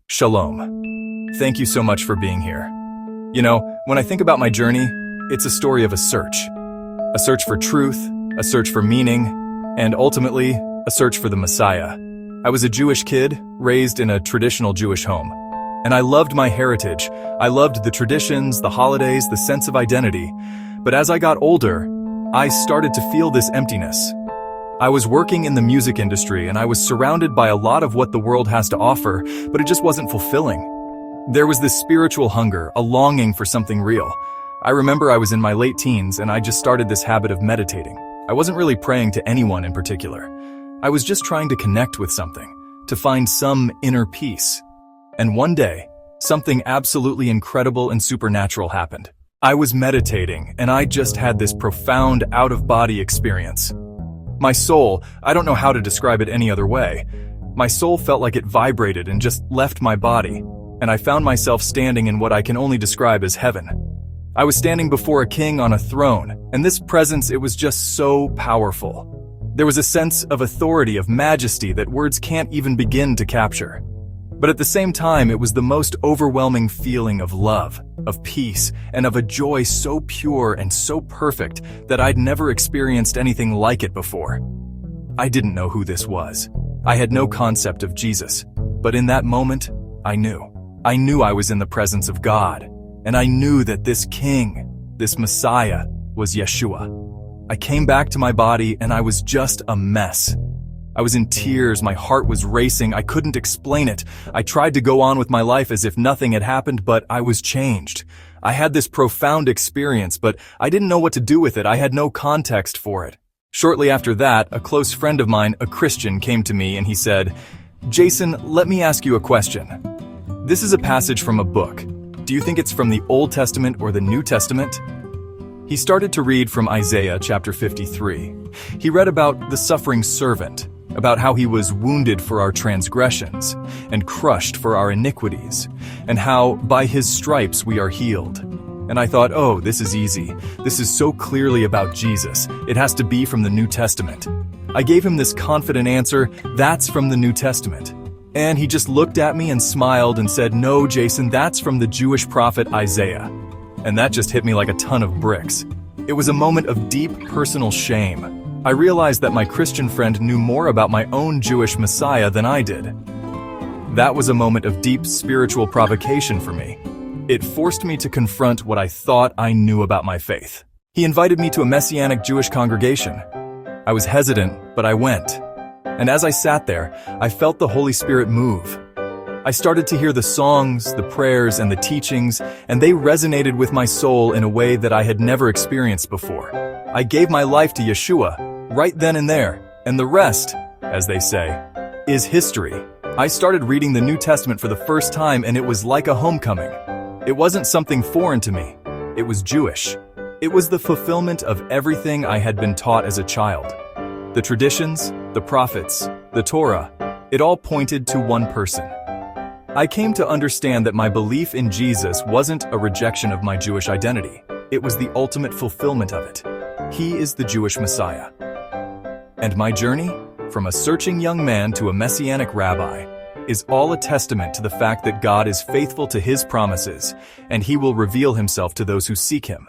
Shalom. Thank you so much for being here. You know, when I think about my journey, it's a story of a search. A search for truth, a search for meaning, and ultimately, a search for the Messiah. I was a Jewish kid, raised in a traditional Jewish home. And I loved my heritage. I loved the traditions, the holidays, the sense of identity. But as I got older, I started to feel this emptiness. I was working in the music industry and I was surrounded by a lot of what the world has to offer, but it just wasn't fulfilling. There was this spiritual hunger, a longing for something real. I remember I was in my late teens and I just started this habit of meditating. I wasn't really praying to anyone in particular. I was just trying to connect with something, to find some inner peace. And one day, something absolutely incredible and supernatural happened. I was meditating and I just had this profound out-of-body experience. My soul, I don't know how to describe it any other way. My soul felt like it vibrated and just left my body, and I found myself standing in what I can only describe as heaven. I was standing before a king on a throne, and this presence, it was just so powerful. There was a sense of authority, of majesty that words can't even begin to capture. But at the same time, it was the most overwhelming feeling of love, of peace, and of a joy so pure and so perfect that I'd never experienced anything like it before. I didn't know who this was. I had no concept of Jesus. But in that moment, I knew. I knew I was in the presence of God. And I knew that this King, this Messiah, was Yeshua. I came back to my body and I was just a mess. I was in tears, my heart was racing, I couldn't explain it. I tried to go on with my life as if nothing had happened, but I was changed. I had this profound experience, but I didn't know what to do with it. I had no context for it. Shortly after that, a close friend of mine, a Christian, came to me and he said, "Jason, let me ask you a question. This is a passage from a book. Do you think it's from the Old Testament or the New Testament?" He started to read from Isaiah chapter 53. He read about the suffering servant, about how he was wounded for our transgressions and crushed for our iniquities, and how by his stripes we are healed. And I thought, oh, this is easy. This is so clearly about Jesus. It has to be from the New Testament. I gave him this confident answer, that's from the New Testament. And he just looked at me and smiled and said, "No, Jason, that's from the Jewish prophet Isaiah." And that just hit me like a ton of bricks. It was a moment of deep personal shame. I realized that my Christian friend knew more about my own Jewish Messiah than I did. That was a moment of deep spiritual provocation for me. It forced me to confront what I thought I knew about my faith. He invited me to a Messianic Jewish congregation. I was hesitant, but I went. And as I sat there, I felt the Holy Spirit move. I started to hear the songs, the prayers, and the teachings, and they resonated with my soul in a way that I had never experienced before. I gave my life to Yeshua, right then and there, and the rest, as they say, is history. I started reading the New Testament for the first time and it was like a homecoming. It wasn't something foreign to me. It was Jewish. It was the fulfillment of everything I had been taught as a child. The traditions, the prophets, the Torah, it all pointed to one person. I came to understand that my belief in Jesus wasn't a rejection of my Jewish identity. It was the ultimate fulfillment of it. He is the Jewish Messiah. And my journey, from a searching young man to a Messianic rabbi, is all a testament to the fact that God is faithful to his promises, and he will reveal himself to those who seek him.